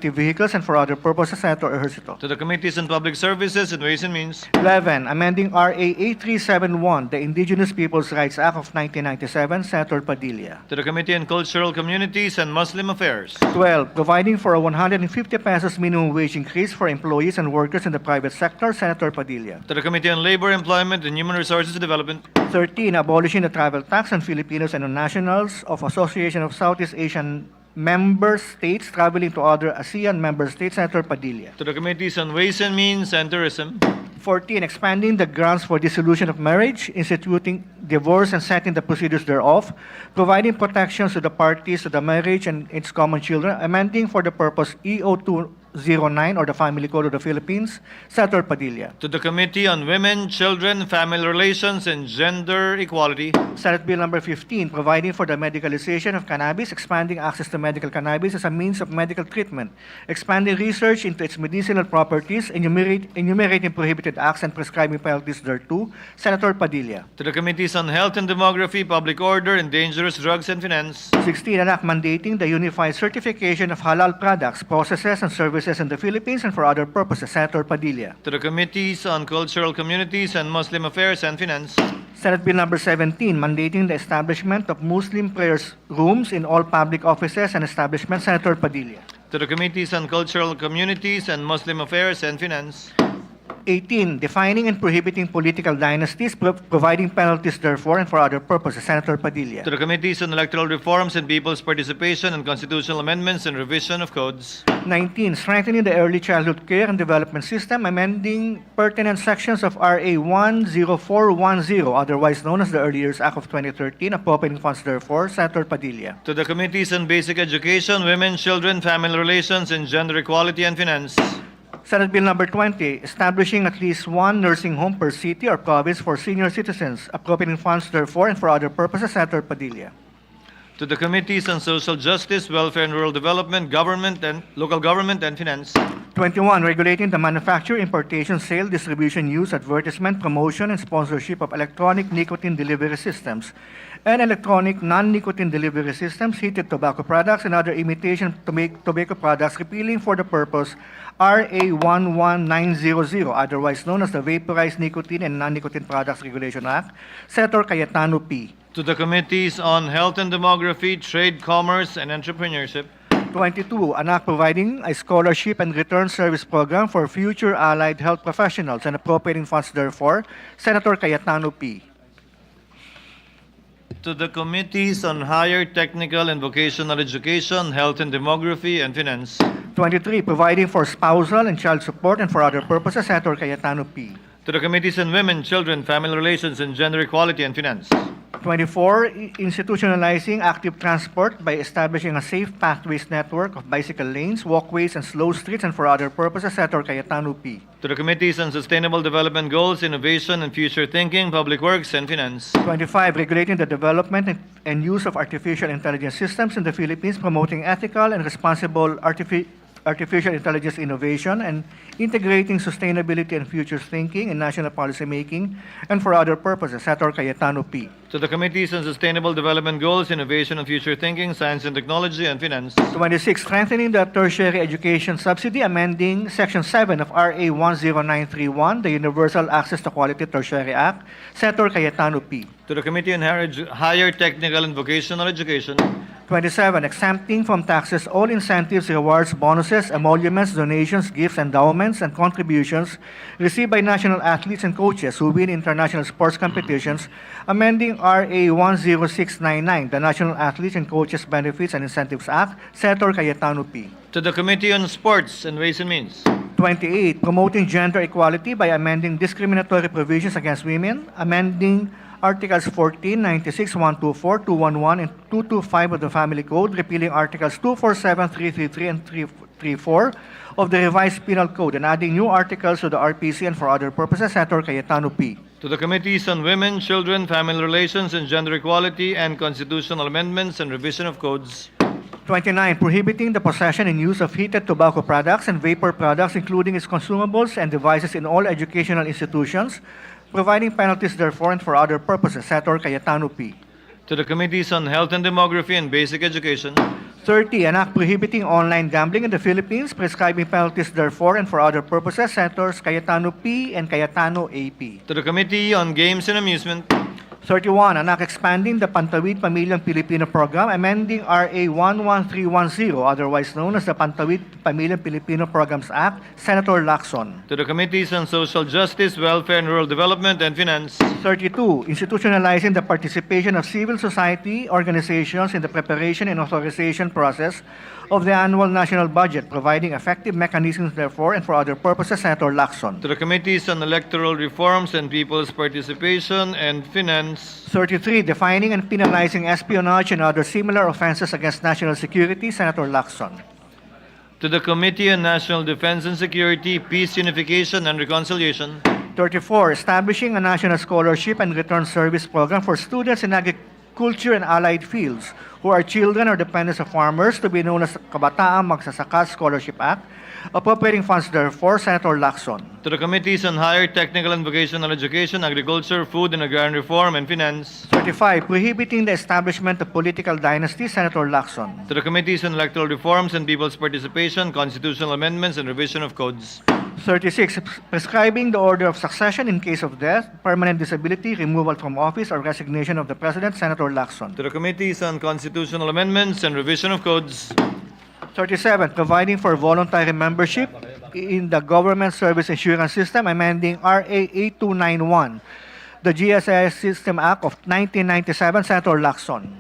vehicles and for other purposes, Senator Ejercito. To the Committees on Public Services and Ways and Means. 11, amending RA 8371, the Indigenous Peoples' Rights Act of 1997, Senator Padilla. To the Committee on Cultural Communities and Muslim Affairs. 12, providing for a 150 pesos minimum wage increase for employees and workers in the private sector, Senator Padilla. To the Committee on Labor, Employment, and Human Resources Development. 13, abolishing the travel tax on Filipinos and on nationals of Association of Southeast Asian Member States traveling to other ASEAN member states, Senator Padilla. To the Committees on Ways and Means and Tourism. 14, expanding the grounds for dissolution of marriage, instituting divorce and setting the procedures thereof, providing protections to the parties to the marriage and its common children, amending for the purpose EO 209 or the Family Code of the Philippines, Senator Padilla. To the Committee on Women, Children, Family Relations, and Gender Equality. Senate Bill number 15, providing for the medicalization of cannabis, expanding access to medical cannabis as a means of medical treatment, expanding research into its medicinal properties, enumerating prohibited acts and prescribing penalties thereto, Senator Padilla. To the Committees on Health and Demography, Public Order, and Dangerous Drugs and Finance. 16, an act mandating the unified certification of halal products, processes, and services in the Philippines and for other purposes, Senator Padilla. To the Committees on Cultural Communities and Muslim Affairs and Finance. Senate Bill number 17, mandating the establishment of Muslim prayers rooms in all public offices and establishments, Senator Padilla. To the Committees on Cultural Communities and Muslim Affairs and Finance. 18, defining and prohibiting political dynasties, providing penalties therefore and for other purposes, Senator Padilla. To the Committees on Electoral Reforms and People's Participation and Constitutional Amendments and Revision of Codes. 19, strengthening the early childhood care and development system, amending pertinent sections of RA 10410, otherwise known as the Early Years Act of 2013, appropriating funds therefore, Senator Padilla. To the Committees on Basic Education, Women, Children, Family Relations, and Gender Equality and Finance. Senate Bill number 20, establishing at least one nursing home per city or province for senior citizens, appropriating funds therefore and for other purposes, Senator Padilla. To the Committees on Social Justice, Welfare and Rural Development, Government and Local Government and Finance. 21, regulating the manufacture, importation, sale, distribution, use, advertisement, promotion, and sponsorship of electronic nicotine delivery systems and electronic non-nicotine delivery systems, heated tobacco products, and other imitation tobacco products, repealing for the purpose RA 11900, otherwise known as the Vaporized Nicotine and Non-Nicotine Products Regulation Act, Senator Cayetano P. To the Committees on Health and Demography, Trade, Commerce, and Entrepreneurship. 22, an act providing a scholarship and return service program for future allied health professionals and appropriating funds therefore, Senator Cayetano P. To the Committees on Higher Technical and Vocational Education, Health and Demography, and Finance. 23, providing for spousal and child support and for other purposes, Senator Cayetano P. To the Committees on Women, Children, Family Relations, and Gender Equality and Finance. 24, institutionalizing active transport by establishing a safe pathways network of bicycle lanes, walkways, and slow streets and for other purposes, Senator Cayetano P. To the Committees on Sustainable Development Goals, Innovation and Future Thinking, Public Works, and Finance. 25, regulating the development and use of artificial intelligence systems in the Philippines, promoting ethical and responsible artificial intelligence innovation and integrating sustainability and future thinking in national policy making and for other purposes, Senator Cayetano P. To the Committees on Sustainable Development Goals, Innovation and Future Thinking, Science and Technology, and Finance. 26, strengthening the tertiary education subsidy, amending Section 7 of RA 10931, the Universal Access to Quality Tertiary Act, Senator Cayetano P. To the Committee on Higher Technical and Vocational Education. 27, exempting from taxes all incentives, rewards, bonuses, emoluments, donations, gifts, endowments, and contributions received by national athletes and coaches who win international sports competitions, amending RA 10699, the National Athletes and Coaches Benefits and Incentives Act, Senator Cayetano P. To the Committee on Sports and Ways and Means. 28, promoting gender equality by amending discriminatory provisions against women, amending Articles 14, 96, 124, 211, and 225 of the Family Code, repealing Articles 247, 333, and 334 of the Revised Penal Code, and adding new articles to the RPC and for other purposes, Senator Cayetano P. To the Committees on Women, Children, Family Relations, and Gender Equality, and Constitutional Amendments and Revision of Codes. 29, prohibiting the possession and use of heated tobacco products and vapor products, including its consumables and devices in all educational institutions, providing penalties therefore and for other purposes, Senator Cayetano P. To the Committees on Health and Demography and Basic Education. 30, an act prohibiting online gambling in the Philippines, prescribing penalties therefore and for other purposes, Senators Cayetano P. and Cayetano A.P. To the Committee on Games and Amusement. 31, an act expanding the Pantawid Pamilyang Pilipino Program, amending RA 11310, otherwise known as the Pantawid Pamilyang Pilipino Programs Act, Senator Lacson. To the Committees on Social Justice, Welfare and Rural Development, and Finance. 32, institutionalizing the participation of civil society organizations in the preparation and authorization process of the annual national budget, providing effective mechanisms therefore and for other purposes, Senator Lacson. To the Committees on Electoral Reforms and People's Participation and Finance. 33, defining and penalizing espionage and other similar offenses against national security, Senator Lacson. To the Committee on National Defense and Security, Peace, Unification, and Reconciliation. 34, establishing a national scholarship and return service program for students in agriculture and allied fields who are children or dependents of farmers, to be known as Kabataang Magsasaka Scholarship Act, appropriating funds therefore, Senator Lacson. To the Committees on Higher Technical and Vocational Education, Agriculture, Food and Agrarian Reform, and Finance. 35, prohibiting the establishment of political dynasties, Senator Lacson. To the Committees on Electoral Reforms and People's Participation, Constitutional Amendments, and Revision of Codes. 36, prescribing the order of succession in case of death, permanent disability, removal from office, or resignation of the President, Senator Lacson. To the Committees on Constitutional Amendments and Revision of Codes. 37, providing for voluntary membership in the Government Service Insurance System, amending RA 8291, the GSIS System Act of 1997, Senator Lacson.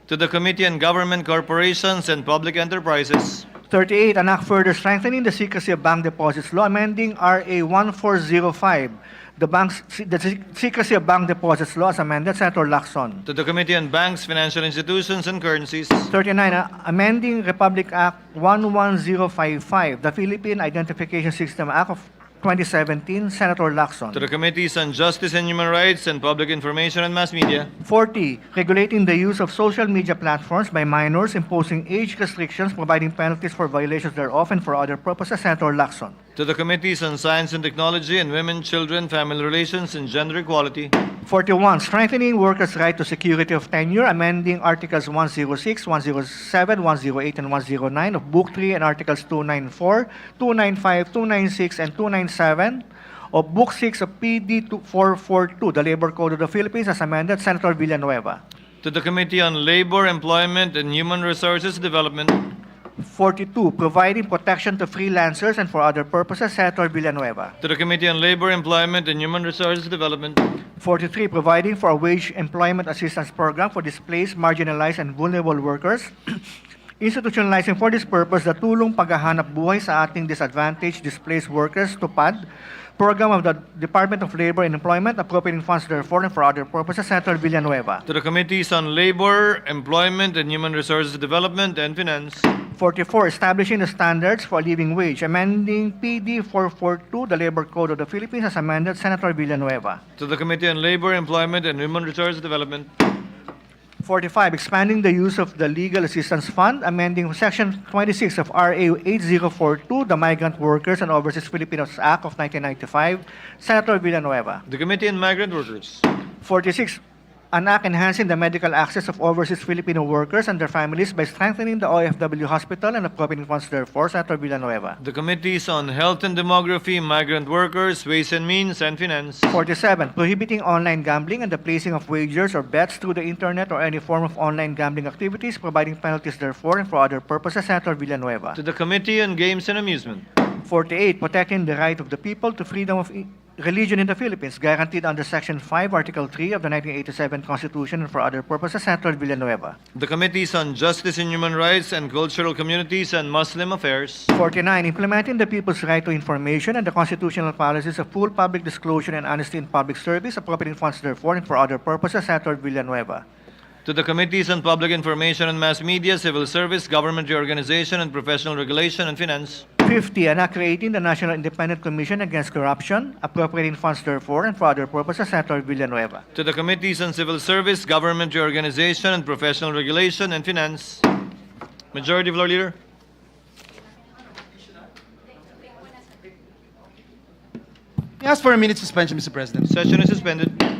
To the Committee on Government Corporations and Public Enterprises. 38, an act further strengthening the secrecy of bank deposits law, amending RA 1405, the secrecy of bank deposits law as amended, Senator Lacson. To the Committee on Banks, Financial Institutions, and Currencies. 39, amending Republic Act 11055, the Philippine Identification System Act of 2017, Senator Lacson. To the Committees on Justice and Human Rights and Public Information and Mass Media. 40, regulating the use of social media platforms by minors, imposing age restrictions, providing penalties for violations thereof, and for other purposes, Senator Lacson. To the Committees on Science and Technology and Women, Children, Family Relations, and Gender Equality. 41, strengthening workers' right to security of tenure, amending Articles 106, 107, 108, and 109 of Book 3 and Articles 294, 295, 296, and 297 of Book 6 of PD 442, the Labor Code of the Philippines, as amended, Senator Villanueva. To the Committee on Labor, Employment, and Human Resources Development. 42, providing protection to freelancers and for other purposes, Senator Villanueva. To the Committee on Labor, Employment, and Human Resources Development. 43, providing for a wage employment assistance program for displaced, marginalized, and vulnerable workers. Institutionalizing for this purpose the Tulong Paghahanap Buhay sa Ating Disadvantaged Displaced Workers, TUPAD, program of the Department of Labor and Employment, appropriating funds therefore and for other purposes, Senator Villanueva. To the Committees on Labor, Employment, and Human Resources Development, and Finance. 44, establishing the standards for a living wage, amending PD 442, the Labor Code of the Philippines, as amended, Senator Villanueva. To the Committee on Labor, Employment, and Human Resources Development. 45, expanding the use of the Legal Assistance Fund, amending Section 26 of RA 8042, the Migrant Workers and Overseas Filipinos Act of 1995, Senator Villanueva. The Committee on Migrant Workers. 46, an act enhancing the medical access of overseas Filipino workers and their families by strengthening the OFW hospital and appropriating funds therefore, Senator Villanueva. The Committees on Health and Demography, Migrant Workers, Ways and Means, and Finance. 47, prohibiting online gambling and the placing of wagers or bets through the internet or any form of online gambling activities, providing penalties therefore and for other purposes, Senator Villanueva. To the Committee on Games and Amusement. 48, protecting the right of the people to freedom of religion in the Philippines, guaranteed under Section 5, Article 3 of the 1987 Constitution and for other purposes, Senator Villanueva. The Committees on Justice and Human Rights and Cultural Communities and Muslim Affairs. 49, implementing the people's right to information and the constitutional policies of full public disclosure and honesty in public service, appropriating funds therefore and for other purposes, Senator Villanueva. To the Committees on Public Information and Mass Media, Civil Service, Government Reorganization, and Professional Regulation, and Finance. 50, an act creating the National Independent Commission Against Corruption, appropriating funds therefore and for other purposes, Senator Villanueva. To the Committees on Civil Service, Government Reorganization, and Professional Regulation, and Finance. Majority Floor Leader. I ask for a minute suspension, Mr. President. Session is suspended.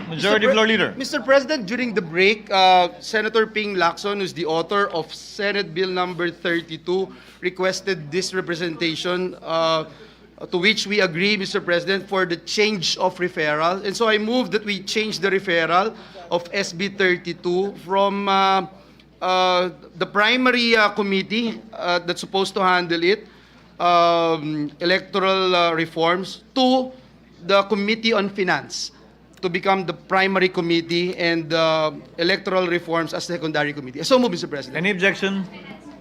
Majority Floor Leader. Mr. President, during the break, Senator Ping Lacson, who's the author of Senate Bill number 32, requested this representation, to which we agree, Mr. President, for the change of referral. And so I move that we change the referral of SB 32 from the primary committee that's supposed to handle it, electoral reforms, to the Committee on Finance, to become the primary committee and electoral reforms as secondary committee. So move, Mr. President. Any objection?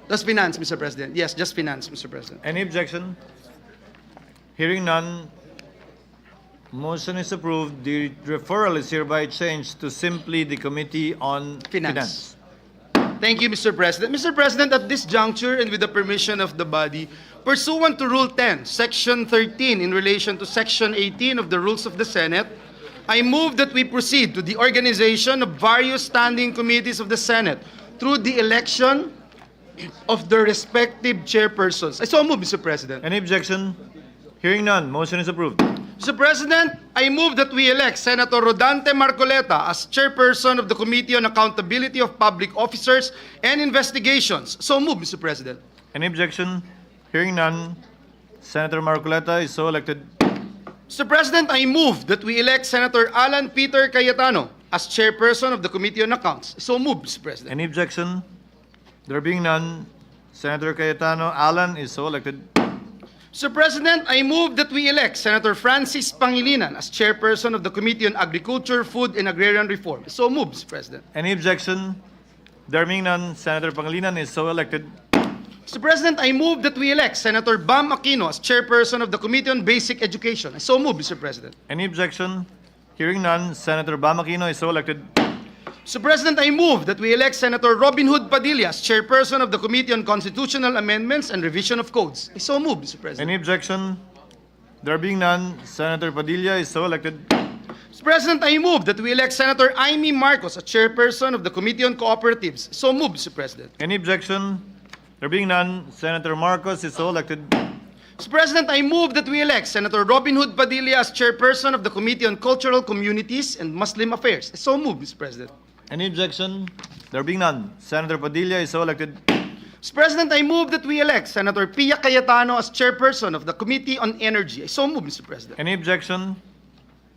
Just finance, Mr. President. Yes, just finance, Mr. President. Any objection? Hearing none, motion is approved. The referral is hereby changed to simply the Committee on Finance. Thank you, Mr. President. Mr. President, at this juncture and with the permission of the body, pursuant to Rule 10, Section 13, in relation to Section 18 of the Rules of the Senate, I move that we proceed to the organization of various standing committees of the Senate through the election of their respective chairpersons. I so move, Mr. President. Any objection? Hearing none, motion is approved. Mr. President, I move that we elect Senator Rodante Marcoleta as chairperson of the Committee on Accountability of Public Officers and Investigations. So move, Mr. President. Any objection? Hearing none, Senator Marcoleta is so elected. Mr. President, I move that we elect Senator Alan Peter Cayetano as chairperson of the Committee on Accounts. So move, Mr. President. Any objection? There being none, Senator Cayetano Alan is so elected. Mr. President, I move that we elect Senator Francis Pangilinan as chairperson of the Committee on Agriculture, Food, and Agrarian Reform. So move, Mr. President. Any objection? There being none, Senator Pangilinan is so elected. Mr. President, I move that we elect Senator Bam Aquino as chairperson of the Committee on Basic Education. So move, Mr. President. Any objection? Hearing none, Senator Bam Aquino is so elected. Mr. President, I move that we elect Senator Robin Hood Padilla as chairperson of the Committee on Constitutional Amendments and Revision of Codes. I so move, Mr. President. Any objection? There being none, Senator Padilla is so elected. Mr. President, I move that we elect Senator Amy Marcos as chairperson of the Committee on Cooperatives. So move, Mr. President. Any objection? There being none, Senator Marcos is so elected. Mr. President, I move that we elect Senator Robin Hood Padilla as chairperson of the Committee on Cultural Communities and Muslim Affairs. So move, Mr. President. Any objection? There being none, Senator Padilla is so elected. Mr. President, I move that we elect Senator Pia Cayetano as chairperson of the Committee on Energy. So move, Mr. President. Any objection?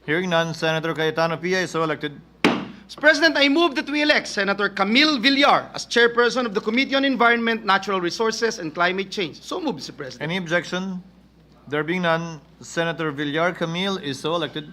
Hearing none, Senator Cayetano Pia is so elected. Mr. President, I move that we elect Senator Camille Villar as chairperson of the Committee on Environment, Natural Resources, and Climate Change. So move, Mr. President. Any objection? There being none, Senator Villar Camille is so elected.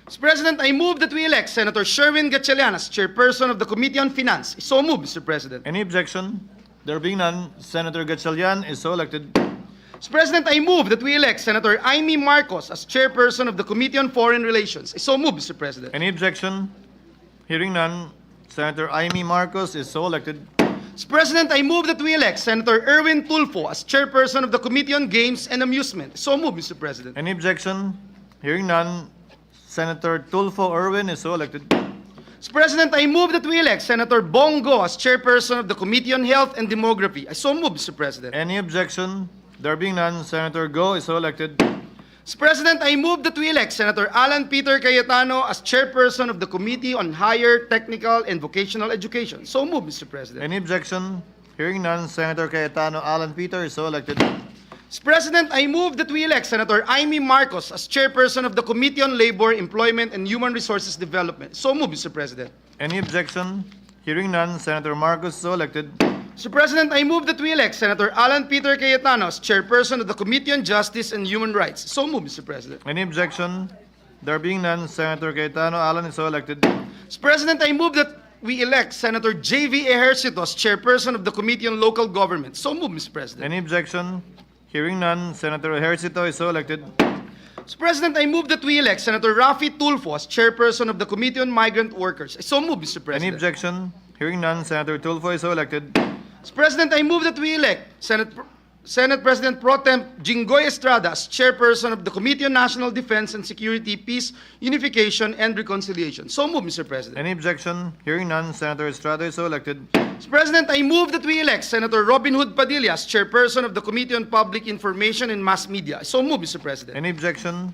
Mr. President, I move that we elect Senator Sherwin Gatchalian as chairperson of the Committee on Finance. So move, Mr. President. Any objection? There being none, Senator Gatchalian is so elected. Mr. President, I move that we elect Senator Amy Marcos as chairperson of the Committee on Foreign Relations. So move, Mr. President. Any objection? Hearing none, Senator Amy Marcos is so elected. Mr. President, I move that we elect Senator Erwin Tulfo as chairperson of the Committee on Games and Amusement. So move, Mr. President. Any objection? Hearing none, Senator Tulfo Erwin is so elected. Mr. President, I move that we elect Senator Bongo as chairperson of the Committee on Health and Demography. I so move, Mr. President. Any objection? There being none, Senator Go is so elected. Mr. President, I move that we elect Senator Alan Peter Cayetano as chairperson of the Committee on Higher, Technical, and Vocational Education. So move, Mr. President. Any objection? Hearing none, Senator Cayetano Alan Peter is so elected. Mr. President, I move that we elect Senator Amy Marcos as chairperson of the Committee on Labor, Employment, and Human Resources Development. So move, Mr. President. Any objection? Hearing none, Senator Marcos is so elected. Mr. President, I move that we elect Senator Alan Peter Cayetano as chairperson of the Committee on Justice and Human Rights. So move, Mr. President. Any objection? There being none, Senator Cayetano Alan is so elected. Mr. President, I move that we elect Senator J.V. Ejercito as chairperson of the Committee on Local Government. So move, Mr. President. Any objection? Hearing none, Senator Ejercito is so elected. Mr. President, I move that we elect Senator Rafi Tulfo as chairperson of the Committee on Migrant Workers. So move, Mr. President. Any objection? Hearing none, Senator Tulfo is so elected. Mr. President, I move that we elect Senate President Pro Tem Jinggoy Estrada as chairperson of the Committee on National Defense and Security, Peace, Unification, and Reconciliation. So move, Mr. President. Any objection? Hearing none, Senator Estrada is so elected. Mr. President, I move that we elect Senator Robin Hood Padilla as chairperson of the Committee on Public Information and Mass Media. So move, Mr. President. Any objection?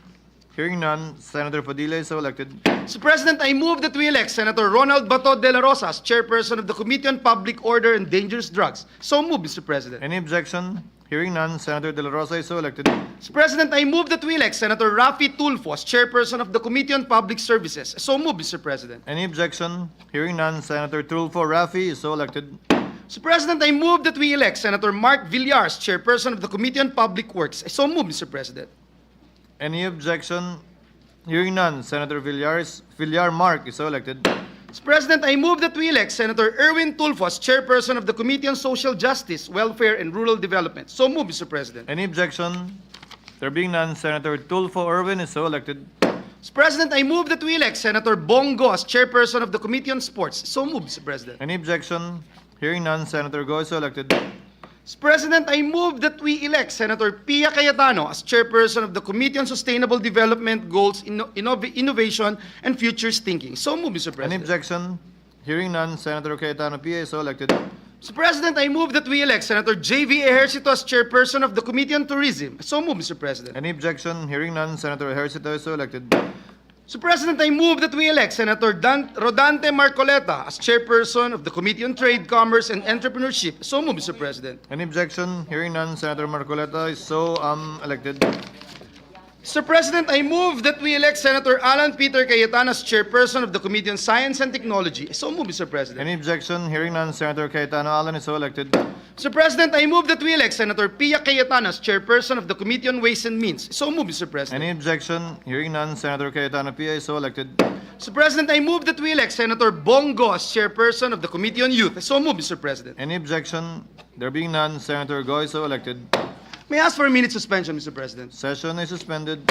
Hearing none, Senator Padilla is so elected. Mr. President, I move that we elect Senator Ronald Bato de la Rosa as chairperson of the Committee on Public Order and Dangerous Drugs. So move, Mr. President. Any objection? Hearing none, Senator De La Rosa is so elected. Mr. President, I move that we elect Senator Rafi Tulfo as chairperson of the Committee on Public Services. So move, Mr. President. Any objection? Hearing none, Senator Tulfo Rafi is so elected. Mr. President, I move that we elect Senator Mark Villar as chairperson of the Committee on Public Works. So move, Mr. President. Any objection? Hearing none, Senator Villar Mark is so elected. Mr. President, I move that we elect Senator Erwin Tulfo as chairperson of the Committee on Social Justice, Welfare, and Rural Development. So move, Mr. President. Any objection? There being none, Senator Tulfo Erwin is so elected. Mr. President, I move that we elect Senator Bongo as chairperson of the Committee on Sports. So move, Mr. President. Any objection? Hearing none, Senator Go is so elected. Mr. President, I move that we elect Senator Pia Cayetano as chairperson of the Committee on Sustainable Development Goals, Innovation, and Futures Thinking. So move, Mr. Any President. objection? Hearing none, Senator Cayetano Pia is so elected. Mr. President, I move that we elect Senator J.V. Ejercito as chairperson of the Committee on Tourism. So move, Mr. President. Any objection? Hearing none, Senator Ejercito is so elected. Mr. President, I move that we elect Senator Rodante Marcoleta as chairperson of the Committee on Trade, Commerce, and Entrepreneurship. So move, Mr. President. Any objection? Hearing none, Senator Marcoleta is so elected. Mr. President, I move that we elect Senator Alan Peter Cayetano as chairperson of the Committee on Science and Technology. So move, Mr. President. Any objection? Hearing none, Senator Cayetano Alan is so elected. Mr. President, I move that we elect Senator Pia Cayetano as chairperson of the Committee on Ways and Means. So move, Mr. President. Any objection? Hearing none, Senator Cayetano Pia is so elected. Mr. President, I move that we elect Senator Bongo as chairperson of the Committee on Youth. So move, Mr. President. Any objection? There being none, Senator Go is so elected. May I ask for a minute suspension, Mr. President? Session is suspended.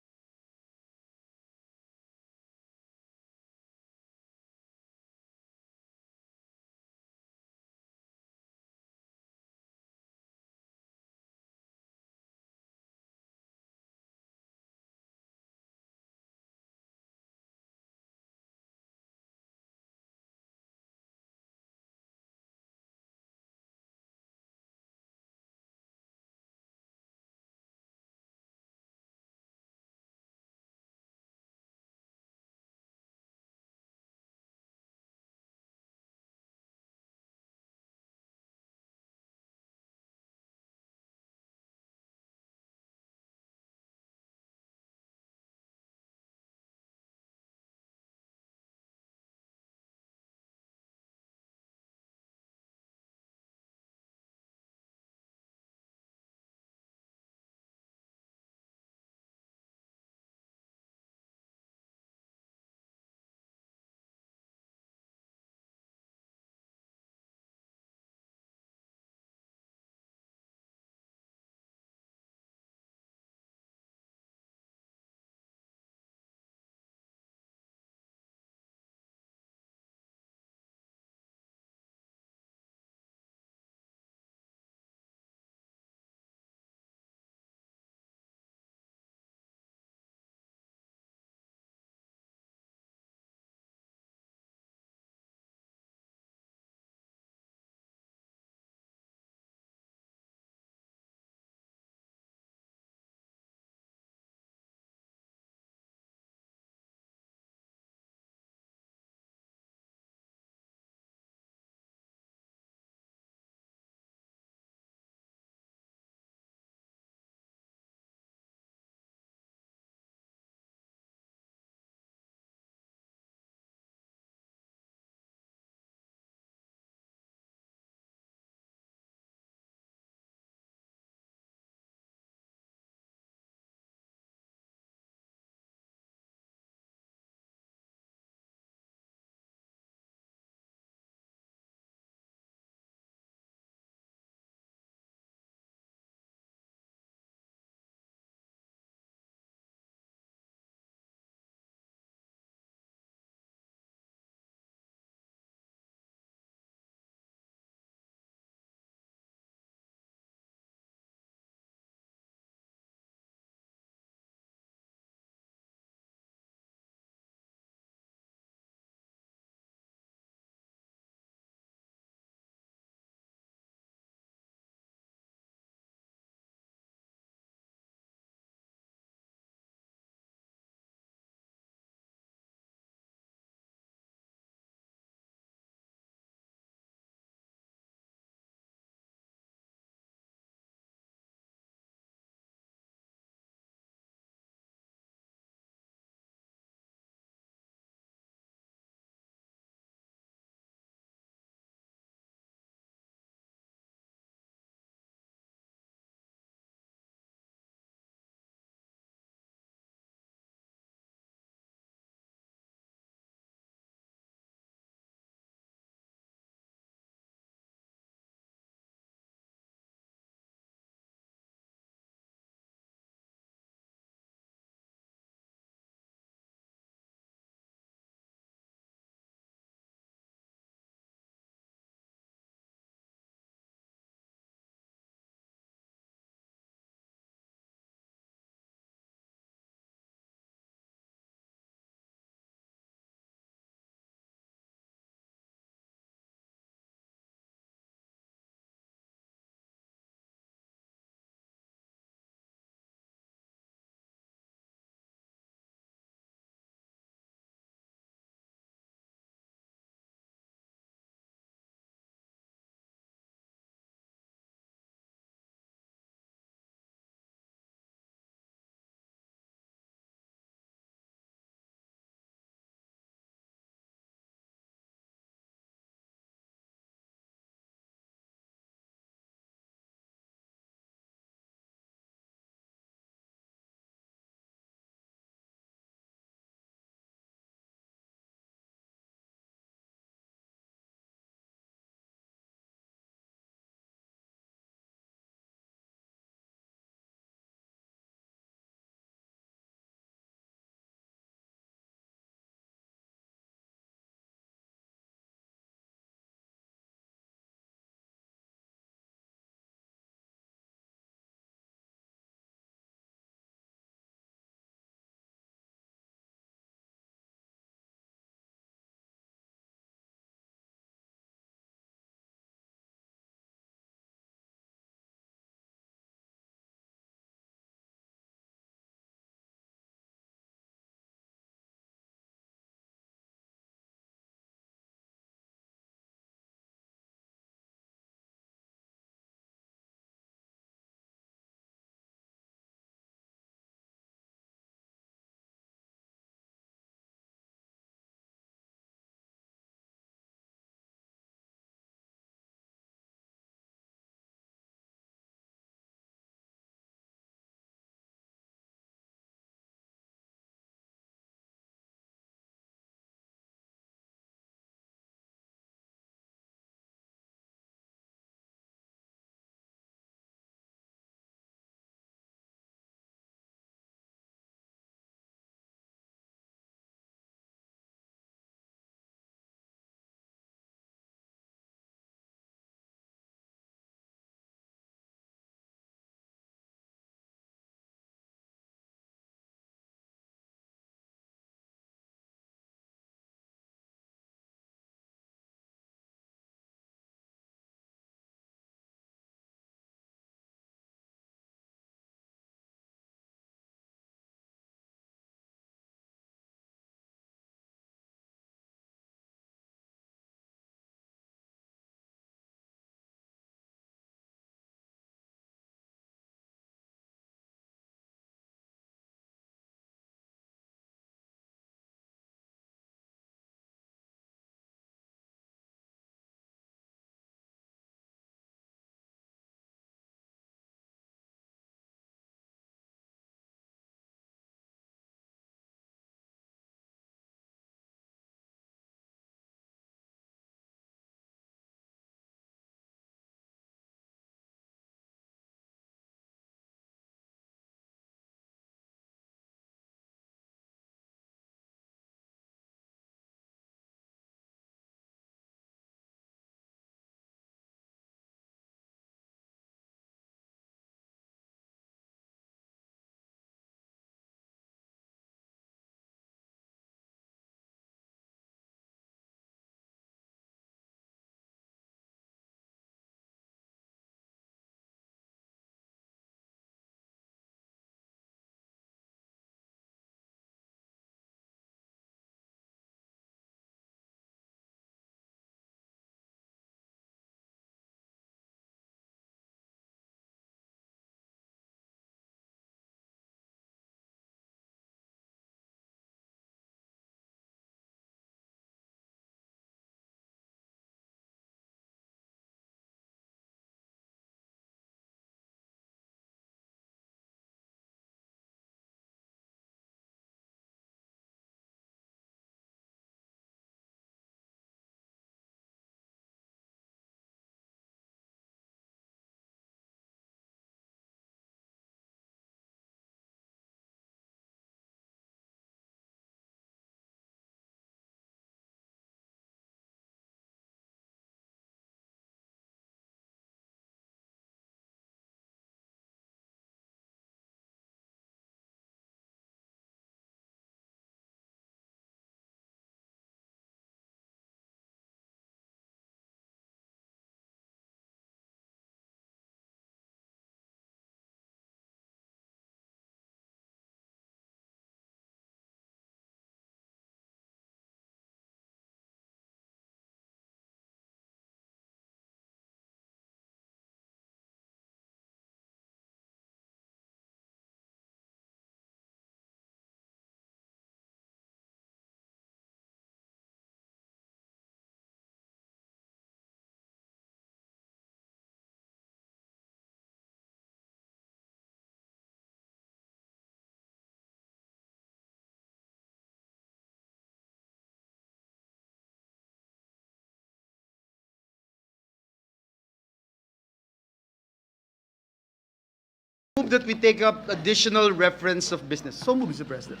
Move that we take up additional reference of business. So move, Mr. President.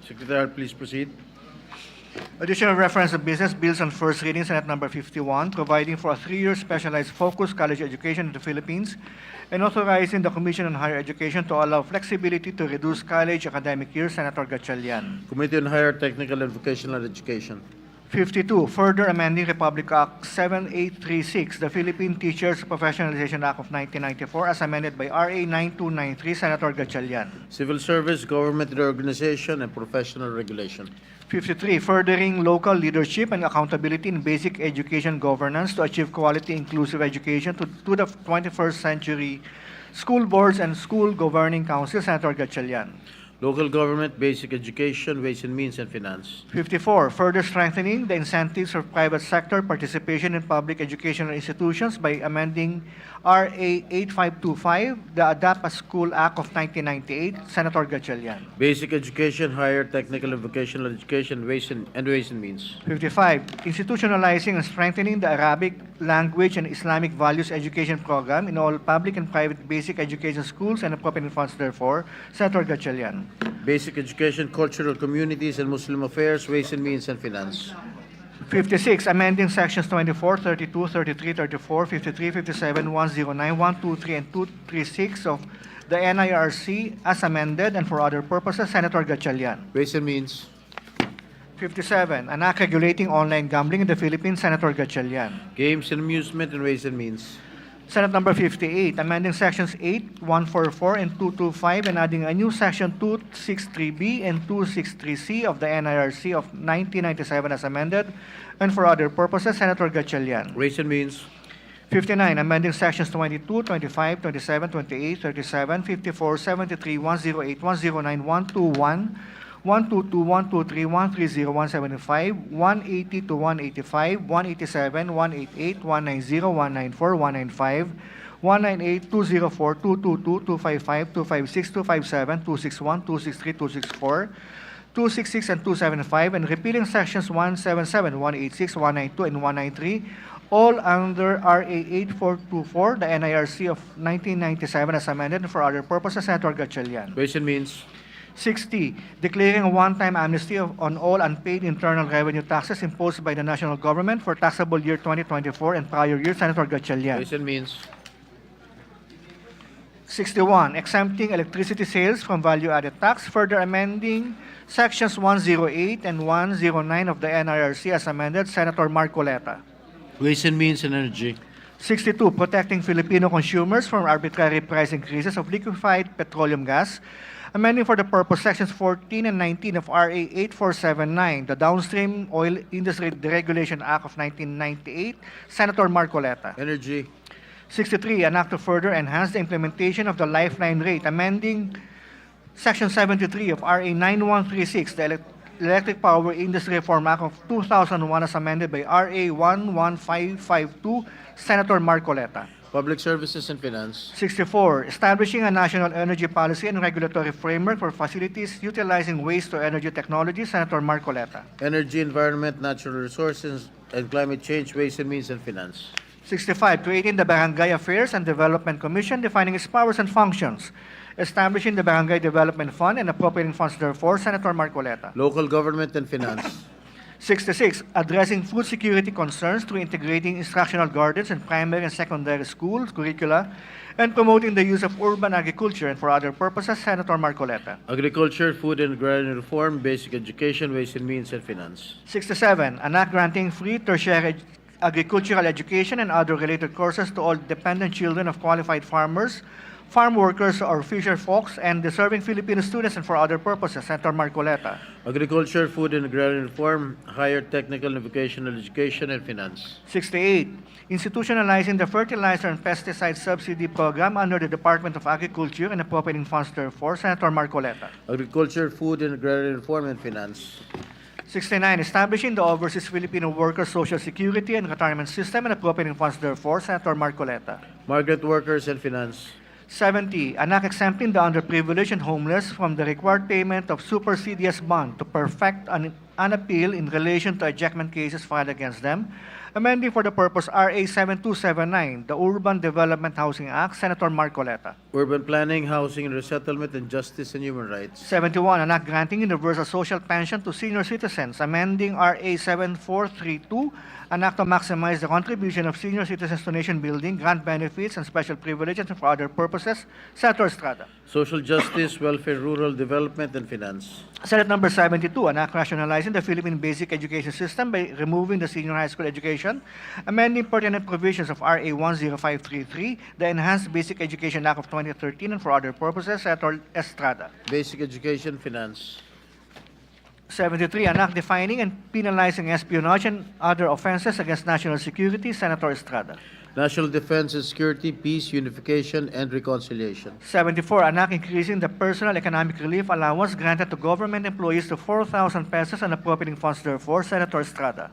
Secretary, please proceed. Additional reference of business bills on first reading, Senate number 51, providing for a 3-year specialized focused college education in the Philippines and authorizing the Commission on Higher Education to allow flexibility to reduce college academic year, Senator Gatchalian. Committee on Higher Technical and Vocational Education. 52, further amending Republic Act 7836, the Philippine Teachers Professionalization Act of 1994, as amended by RA 9293, Senator Gatchalian. Civil Service, Government Reorganization, and Professional Regulation. 53, furthering local leadership and accountability in basic education governance to achieve quality inclusive education to the 21st century. School boards and school governing councils, Senator Gatchalian. Local Government, Basic Education, Ways and Means, and Finance. 54, further strengthening the incentives for private sector participation in public educational institutions by amending RA 8525, the Adapt a School Act of 1998, Senator Gatchalian. Basic Education, Higher Technical and Vocational Education, Ways and Means. 55, institutionalizing and strengthening the Arabic language and Islamic values education program in all public and private basic education schools and appropriate funds therefore, Senator Gatchalian. Basic Education, Cultural Communities, and Muslim Affairs, Ways and Means, and Finance. 56, amending sections 24, 32, 33, 34, 53, 57, 109, 123, and 236 of the NIRC as amended and for other purposes, Senator Gatchalian. Ways and Means. 57, an act regulating online gambling in the Philippines, Senator Gatchalian. Games and Amusement, and Ways and Means. Senate number 58, amending sections 8, 144, and 225 and adding a new section 263B and 263C of the NIRC of 1997 as amended and for other purposes, Senator Gatchalian. Ways and Means. 59, amending sections 22, 25, 27, 28, 37, 54, 73, 108, 109, 121, 122, 123, 130, 175, 180 to 185, 187, 188, 190, 194, 195, 198, 204, 222, 255, 256, 257, 261, 263, 264, 266, and 275, and repealing sections 177, 186, 192, and 193, all under RA 8424, the NIRC of 1997 as amended and for other purposes, Senator Gatchalian. Ways and Means. 60, declaring a one-time amnesty on all unpaid internal revenue taxes imposed by the national government for taxable year 2024 and prior years, Senator Gatchalian. Ways and Means. 61, exempting electricity sales from value-added tax, further amending sections 108 and 109 of the NIRC as amended, Senator Marcoleta. Ways and Means and Energy. 62, protecting Filipino consumers from arbitrary price increases of liquefied petroleum gas, amending for the purpose sections 14 and 19 of RA 8479, the Downstream Oil Industry Deregulation Act of 1998, Senator Marcoleta. Energy. 63, an act to further enhance the implementation of the lifeline rate, amending section 73 of RA 9136, the Electric Power Industry Reform Act of 2001 as amended by RA 11552, Senator Marcoleta. Public Services and Finance. 64, establishing a national energy policy and regulatory framework for facilities utilizing waste-to-energy technology, Senator Marcoleta. Energy, Environment, Natural Resources, and Climate Change, Ways and Means, and Finance. 65, creating the Barangay Affairs and Development Commission, defining its powers and functions, establishing the Barangay Development Fund and appropriating funds therefore, Senator Marcoleta. Local Government and Finance. 66, addressing food security concerns through integrating instructional gardens in primary and secondary schools curricula and promoting the use of urban agriculture and for other purposes, Senator Marcoleta. Agriculture, Food and Agrarian Reform, Basic Education, Ways and Means, and Finance. 67, an act granting free tertiary agricultural education and other related courses to all dependent children of qualified farmers, farm workers or fisher folks, and deserving Filipino students and for other purposes, Senator Marcoleta. Agriculture, Food and Agrarian Reform, Higher Technical and Vocational Education, and Finance. 68, institutionalizing the fertilizer and pesticide subsidy program under the Department of Agriculture and appropriating funds therefore, Senator Marcoleta. Agriculture, Food and Agrarian Reform, and Finance. 69, establishing the Overseas Filipino Workers Social Security and Retirement System and appropriating funds therefore, Senator Marcoleta. Migrant Workers and Finance. 70, an act exempting the underprivileged and homeless from the required payment of supersedeas bond to perfect an appeal in relation to ejectment cases filed against them, Amending for the purpose RA 7279, the Urban Development Housing Act, Senator Marcoleta. Urban Planning, Housing and Resettlement, and Justice and Human Rights. 71, an act granting universal social pension to senior citizens, amending RA 7432, an act to maximize the contribution of senior citizens to nation building, grant benefits, and special privileges and for other purposes. Senator Estrada. Social Justice, Welfare, Rural Development, and Finance. Senate number 72, an act rationalizing the Philippine basic education system by removing the senior high school education, amending pertinent provisions of RA 10533, the Enhanced Basic Education Act of 2013, and for other purposes. Senator Estrada. Basic Education, Finance. 73, an act defining and penalizing espionage and other offenses against national security. Senator Estrada. National Defense and Security, Peace, Unification, and Reconciliation. 74, an act increasing the personal economic relief allowance granted to government employees to 4,000 pesos and appropriating funds therefore. Senator Estrada.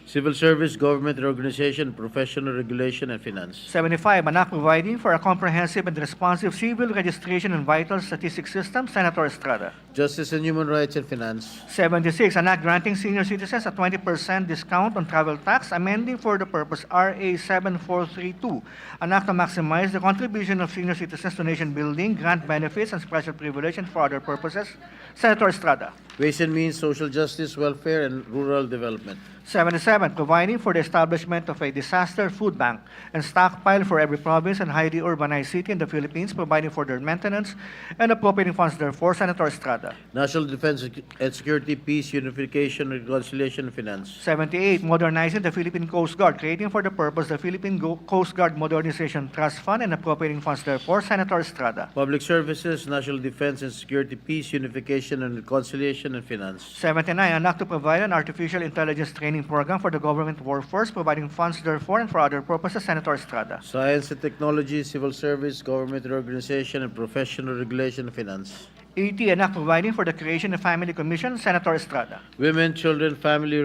Civil Service, Government Reorganization, Professional Regulation, and Finance. 75, an act providing for a comprehensive and responsive civil registration and vital statistics system. Senator Estrada. Justice and Human Rights, and Finance. 76, an act granting senior citizens a 20% discount on travel tax, amending for the purpose RA 7432, an act to maximize the contribution of senior citizens to nation building, grant benefits, and special privilege and for other purposes. Senator Estrada. Ways and Means, Social Justice, Welfare, and Rural Development. 77, providing for the establishment of a disaster food bank and stockpile for every province and highly urbanized city in the Philippines, providing for their maintenance and appropriating funds therefore. Senator Estrada. National Defense and Security, Peace, Unification, Reconciliation, and Finance. 78, modernizing the Philippine Coast Guard, creating for the purpose the Philippine Coast Guard Modernization Trust Fund and appropriating funds therefore. Senator Estrada. Public Services, National Defense and Security, Peace, Unification, and Reconciliation, and Finance. 79, an act to provide an artificial intelligence training program for the government workforce, providing funds therefore and for other purposes. Senator Estrada. Science and Technology, Civil Service, Government Reorganization, and Professional Regulation, and Finance. 80, an act providing for the creation of family commission. Senator Estrada. Women, Children, Family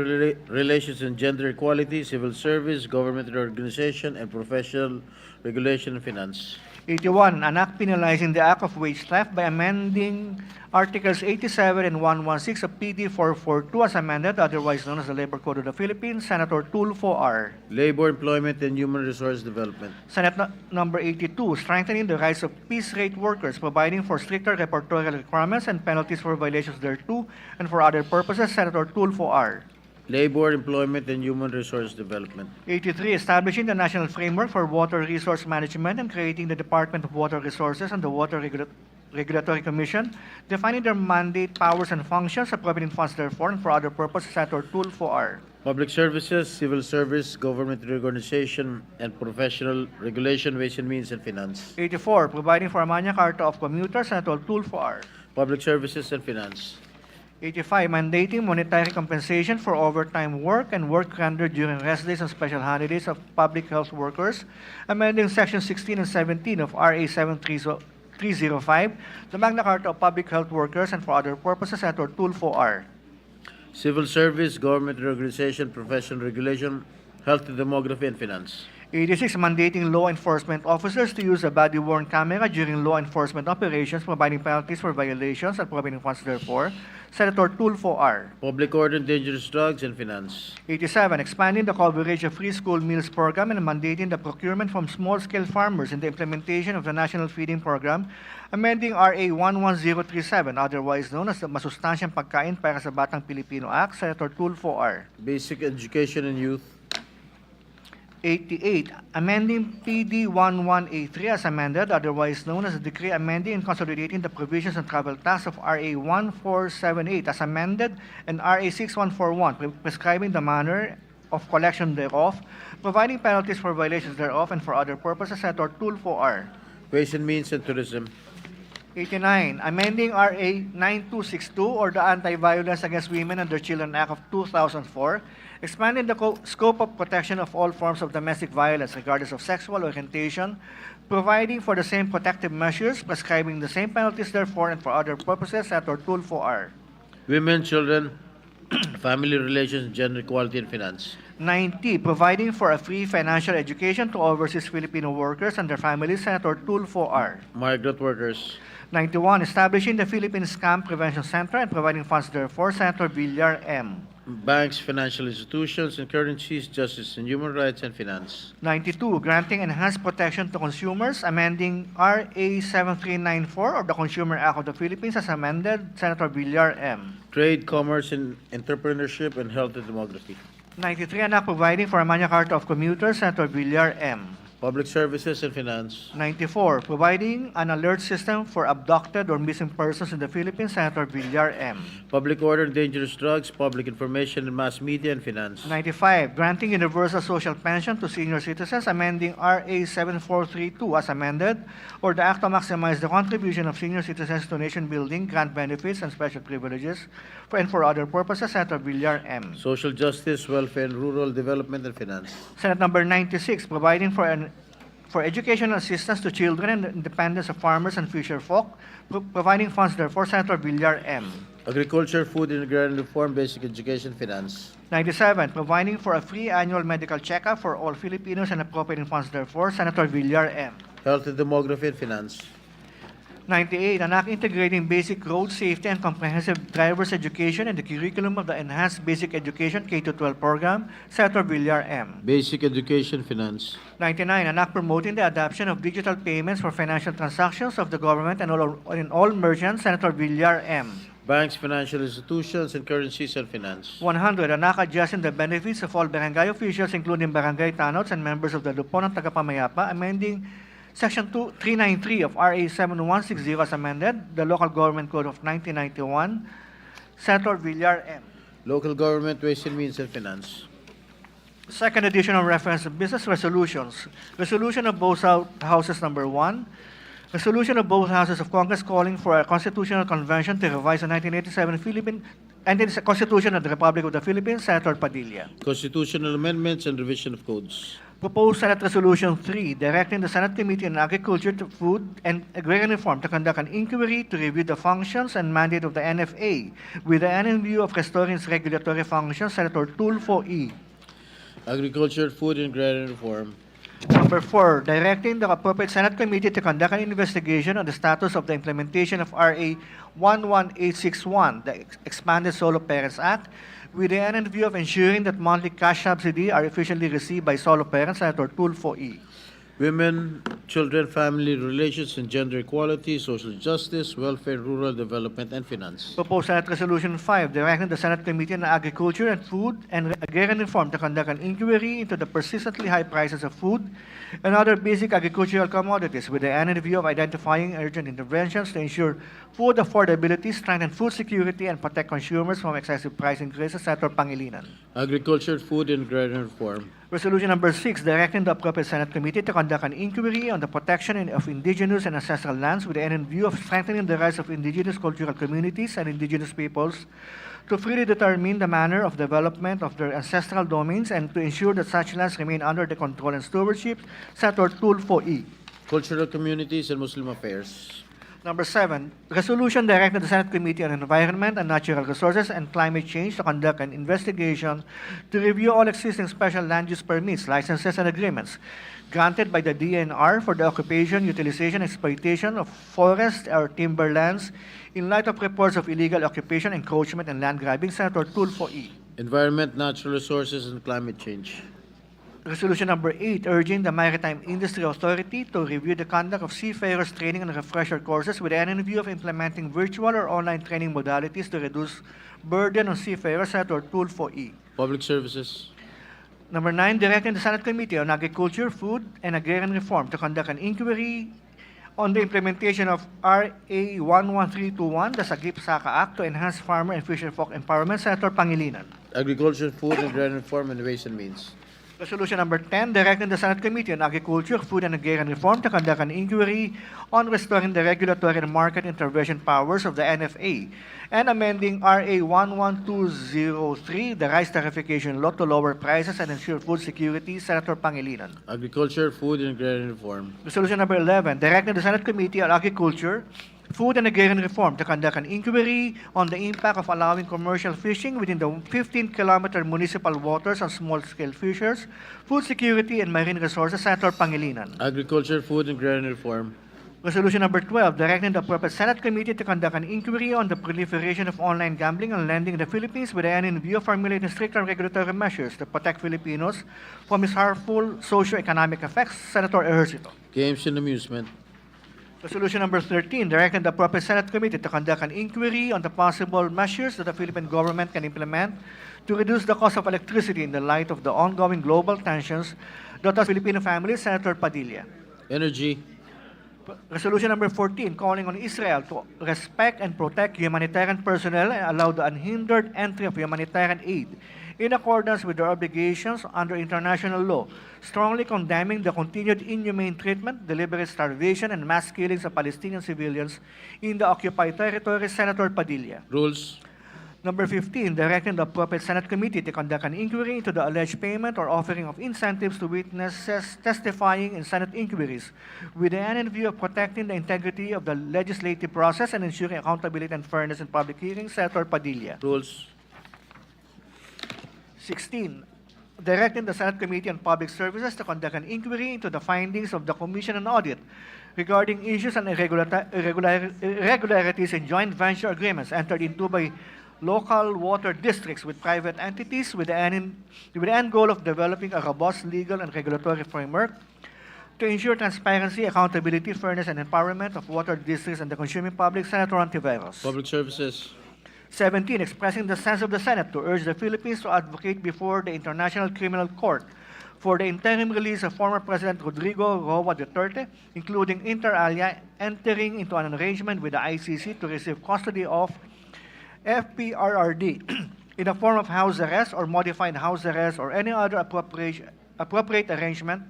Relations, and Gender Equality, Civil Service, Government Reorganization, and Professional Regulation, and Finance. 81, an act penalizing the act of wage theft by amending Articles 87 and 116 of PD 442 as amended, otherwise known as the Labor Code of the Philippines. Senator Tulfo R. Labor, Employment, and Human Resource Development. Senate number 82, strengthening the rights of peace rate workers, providing for stricter reportorial requirements and penalties for violations thereto, and for other purposes. Senator Tulfo R. Labor, Employment, and Human Resource Development. 83, establishing the national framework for water resource management and creating the Department of Water Resources and the Water Regulatory Commission, defining their mandate, powers, and functions, appropriating funds therefore, and for other purposes. Senator Tulfo R. Public Services, Civil Service, Government Reorganization, and Professional Regulation, Ways and Means, and Finance. 84, providing for a Magna Carta of commuters. Senator Tulfo R. Public Services and Finance. 85, mandating monetary compensation for overtime work and work rendered during rest days and special holidays of public health workers, amending Section 16 and 17 of RA 7305, the Magna Carta of Public Health Workers, and for other purposes. Senator Tulfo R. Civil Service, Government Reorganization, Professional Regulation, Health, Demography, and Finance. 86, mandating law enforcement officers to use a body-worn camera during law enforcement operations, providing penalties for violations and providing funds therefore. Senator Tulfo R. Public Order and Dangerous Drugs, and Finance. 87, expanding the coverage of free school meals program and mandating the procurement from small-scale farmers in the implementation of the National Feeding Program, amending RA 11037, otherwise known as the Masustansyang Pagkain para sa Batang Pilipino Act. Senator Tulfo R. Basic Education and Youth. 88, amending PD 1183 as amended, otherwise known as the decree amending and consolidating the provisions of travel tax of RA 1478 as amended and RA 6141, prescribing the manner of collection thereof, providing penalties for violations thereof, and for other purposes. Senator Tulfo R. Ways and Means, and Tourism. 89, amending RA 9262 or the Anti-Violence Against Women and Their Children Act of 2004, expanding the scope of protection of all forms of domestic violence regardless of sexual orientation, providing for the same protective measures, prescribing the same penalties therefore, and for other purposes. Senator Tulfo R. Women, Children, Family Relations, Gender Equality, and Finance. 90, providing for a free financial education to overseas Filipino workers and their families. Senator Tulfo R. Migrant Workers. 91, establishing the Philippine Scam Prevention Center and providing funds therefore. Senator Villar M. Banks, financial institutions, and currencies, justice and human rights, and finance. 92, granting enhanced protection to consumers, amending RA 7394 of the Consumer Act of the Philippines as amended, Senator Villar M. Trade, commerce, and entrepreneurship, and health and demography. 93, an act providing for a Magna Carta of commuters, Senator Villar M. Public services and finance. 94, providing an alert system for abducted or missing persons in the Philippines, Senator Villar M. Public order and dangerous drugs, public information and mass media, and finance. 95, granting universal social pension to senior citizens, amending RA 7432 as amended, or the act to maximize the contribution of senior citizens to nation building, grant benefits, and special privileges, and for other purposes, Senator Villar M. Social justice, welfare, and rural development, and finance. Senate number 96, providing for educational assistance to children and the independence of farmers and fisher folk, providing funds therefore, Senator Villar M. Agriculture, food and agrarian reform, basic education, finance. 97, providing for a free annual medical checkup for all Filipinos and appropriating funds therefore, Senator Villar M. Health and demography, and finance. 98, an act integrating basic road safety and comprehensive driver's education in the curriculum of the Enhanced Basic Education K-12 program, Senator Villar M. Basic education, finance. 99, an act promoting the adoption of digital payments for financial transactions of the government and in all merchants, Senator Villar M. Banks, financial institutions, and currencies, and finance. 100, an act adjusting the benefits of all barangay officials, including barangay tanots and members of the Lupon ng Tagapamayapa, amending Section 393 of RA 7160 as amended, the Local Government Code of 1991, Senator Villar M. Local government, ways and means, and finance. Second edition of reference to business resolutions. Resolution of both houses number 1. Resolution of both houses of Congress calling for a constitutional convention to revise the 1987 Constitution of the Republic of the Philippines, Senator Padilla. Constitutional amendments and revision of codes. Proposed Senate Resolution 3, directing the Senate Committee on Agriculture, Food, and Agrarian Reform to conduct an inquiry to review the functions and mandate of the NFA with the end in view of restoring its regulatory functions, Senator Tulfo E. Agriculture, food, and agrarian reform. Number 4, directing the appropriate Senate Committee to conduct an investigation on the status of the implementation of RA 11861, the Expanded Solo Parents Act, with the end in view of ensuring that monthly cash subsidy are efficiently received by solo parents, Senator Tulfo E. Women, children, family relations, and gender equality, social justice, welfare, rural development, and finance. Proposed Senate Resolution 5, directing the Senate Committee on Agriculture and Food and Agrarian Reform to conduct an inquiry into the persistently high prices of food and other basic agricultural commodities with the end in view of identifying urgent interventions to ensure food affordability, strengthen food security, and protect consumers from excessive price increases, Senator Pangilinan. Agriculture, food, and agrarian reform. Resolution number 6, directing the appropriate Senate Committee to conduct an inquiry on the protection of indigenous and ancestral lands with the end in view of strengthening the rights of indigenous cultural communities and indigenous peoples to freely determine the manner of development of their ancestral domains and to ensure that such lands remain under the control and stewardship, Senator Tulfo E. Cultural communities and Muslim affairs. Number 7, resolution directing the Senate Committee on Environment and Natural Resources and Climate Change to conduct an investigation to review all existing special land use permits, licenses, and agreements granted by the DNR for the occupation, utilization, exploitation of forest or timberlands in light of reports of illegal occupation, encroachment, and land grabbing, Senator Tulfo E. Environment, natural resources, and climate change. Resolution number 8, urging the Maritime Industry Authority to review the conduct of seafarers training and refresher courses with the end in view of implementing virtual or online training modalities to reduce burden on seafarers, Senator Tulfo E. Public services. Number 9, directing the Senate Committee on Agriculture, Food, and Agrarian Reform to conduct an inquiry on the implementation of RA 11321, the Sagip-Saka Act, to enhance farmer and fisher folk empowerment, Senator Pangilinan. Agriculture, food, and agrarian reform, and ways and means. Resolution number 10, directing the Senate Committee on Agriculture, Food, and Agrarian Reform to conduct an inquiry on restoring the regulatory and market intervention powers of the NFA and amending RA 11203, the rice tarification law, to lower prices and ensure food security, Senator Pangilinan. Agriculture, food, and agrarian reform. Resolution number 11, directing the Senate Committee on Agriculture, Food, and Agrarian Reform to conduct an inquiry on the impact of allowing commercial fishing within the 15-kilometer municipal waters on small-scale fishers, food security, and marine resources, Senator Pangilinan. Agriculture, food, and agrarian reform. Resolution number 12, directing the appropriate Senate committee to conduct an inquiry on the proliferation of online gambling and lending in the Philippines with the end in view of formulating stricter regulatory measures to protect Filipinos from its harmful socio-economic effects. Senator Ejercito. Games and Amusement. Resolution number 13, directing the appropriate Senate committee to conduct an inquiry on the possible measures that the Philippine government can implement to reduce the cost of electricity in the light of the ongoing global tensions that affect Filipino families. Senator Padilla. Energy. Resolution number 14, calling on Israel to respect and protect humanitarian personnel and allow the unhindered entry of humanitarian aid in accordance with their obligations under international law, strongly condemning the continued inhumane treatment, deliberate starvation, and mass killings of Palestinian civilians in the occupied territories. Senator Padilla. Rules. Number 15, directing the appropriate Senate committee to conduct an inquiry into the alleged payment or offering of incentives to witnesses testifying in Senate inquiries with the end in view of protecting the integrity of the legislative process and ensuring accountability and fairness in public hearings. Senator Padilla. Rules. 16, directing the Senate Committee on Public Services to conduct an inquiry into the findings of the Commission on Audit regarding issues and irregularities in joint venture agreements entered into by local water districts with private entities with the end goal of developing a robust legal and regulatory framework to ensure transparency, accountability, fairness, and empowerment of water districts and the consuming public. Senator Antiveros. Public Services. 17, expressing the sense of the Senate to urge the Philippines to advocate before the International Criminal Court for the interim release of former President Rodrigo Roa Duterte, including inter alia entering into an arrangement with the ICC to receive custody of FPRRD in the form of house arrest or modified house arrest or any other appropriate arrangement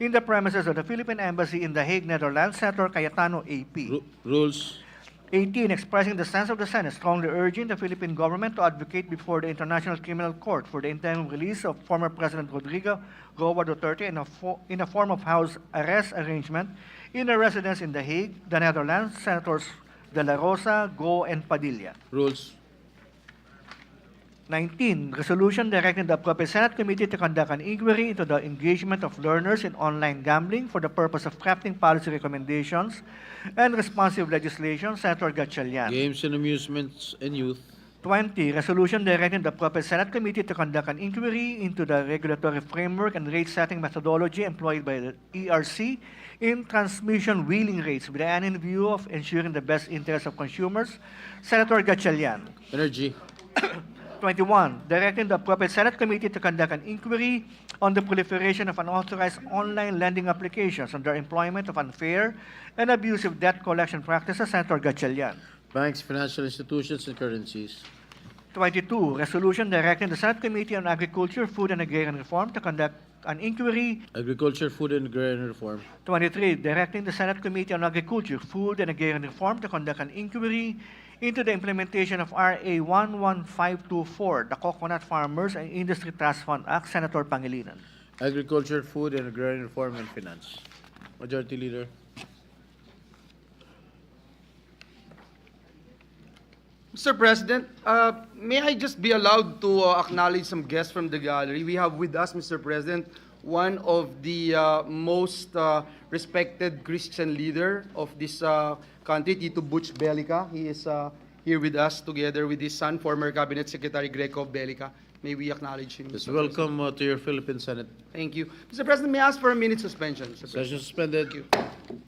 in the premises of the Philippine Embassy in The Hague, Netherlands. Senator Cayetano, AP. Rules. 18, expressing the sense of the Senate, strongly urging the Philippine government to advocate before the International Criminal Court for the interim release of former President Rodrigo Roa Duterte in a form of house arrest arrangement in a residence in The Hague, the Netherlands. Senators De La Rosa, Go, and Padilla. Rules. 19, resolution directing the appropriate Senate committee to conduct an inquiry into the engagement of learners in online gambling for the purpose of crafting policy recommendations and responsive legislation. Senator Gatchalian. Games and Amusements and Youth. 20, resolution directing the appropriate Senate committee to conduct an inquiry into the regulatory framework and rate-setting methodology employed by the ERC in transmission wheeling rates with the end in view of ensuring the best interests of consumers. Senator Gatchalian. Energy. 21, directing the appropriate Senate committee to conduct an inquiry on the proliferation of unauthorized online lending applications and their employment of unfair and abusive debt collection practices. Senator Gatchalian. Banks, financial institutions, and currencies. 22, resolution directing the Senate Committee on Agriculture, Food, and Agrarian Reform to conduct an inquiry. Agriculture, Food, and Agrarian Reform. 23, directing the Senate Committee on Agriculture, Food, and Agrarian Reform to conduct an inquiry into the implementation of RA 11524, the Coconut Farmers and Industry Trust Fund Act. Senator Pangilinan. Agriculture, Food, and Agrarian Reform, and Finance. Majority Leader. Mr. President, may I just be allowed to acknowledge some guests from the gallery? We have with us, Mr. President, one of the most respected Christian leader of this country, Tito Butch Belica. He is here with us together with his son, former Cabinet Secretary Greco Belica. May we acknowledge him? Yes, Mr. welcome to your Philippine Senate. Thank you. Mr. President, may I ask for a minute suspension? Mr. President? Session suspended. Thank you.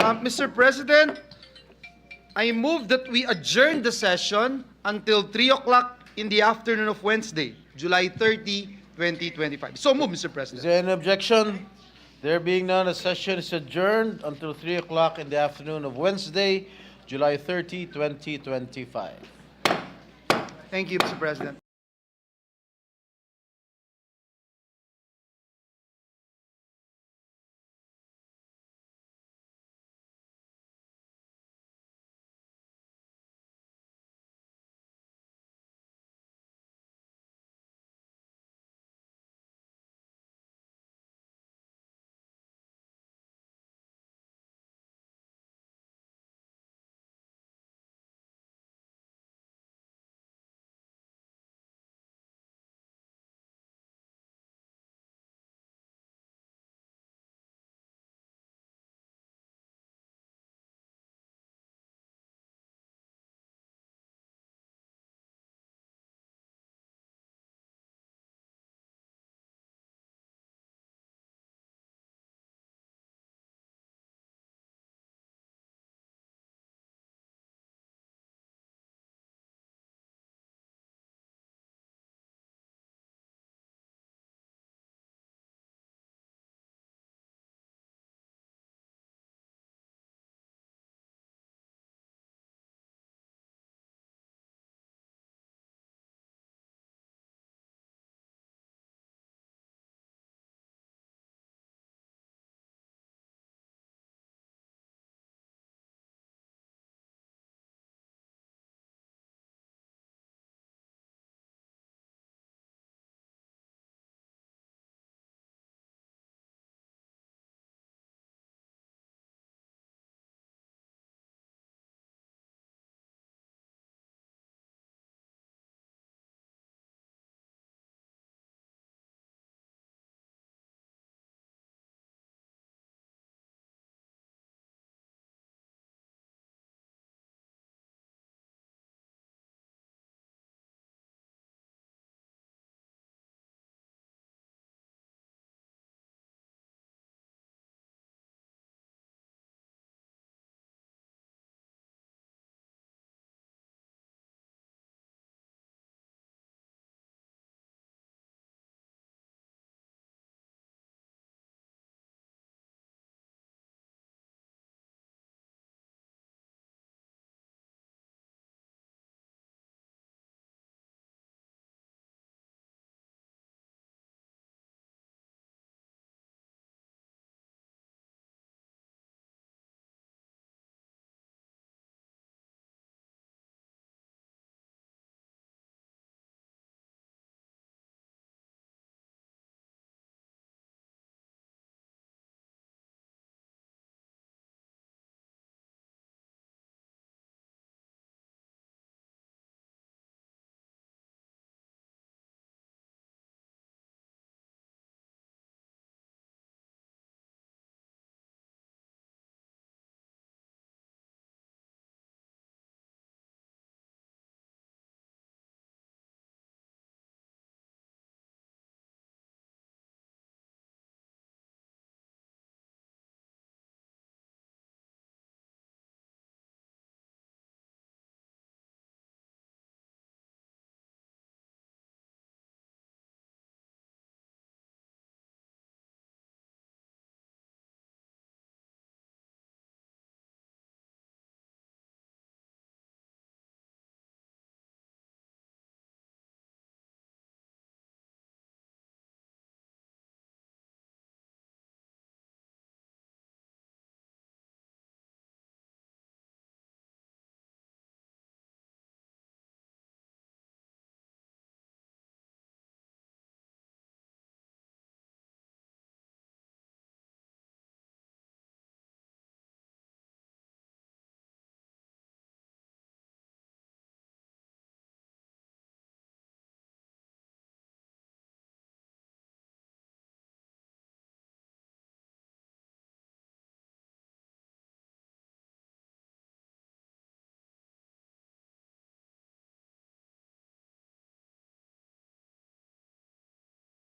Mr. President, I move that we adjourn the session until 3 o'clock in the afternoon of Wednesday, July 30, 2025. So move, Mr. Is President. there any objection? There being none, the session is adjourned until 3 o'clock in the afternoon of Wednesday, July 30, 2025. Thank you, Mr. President.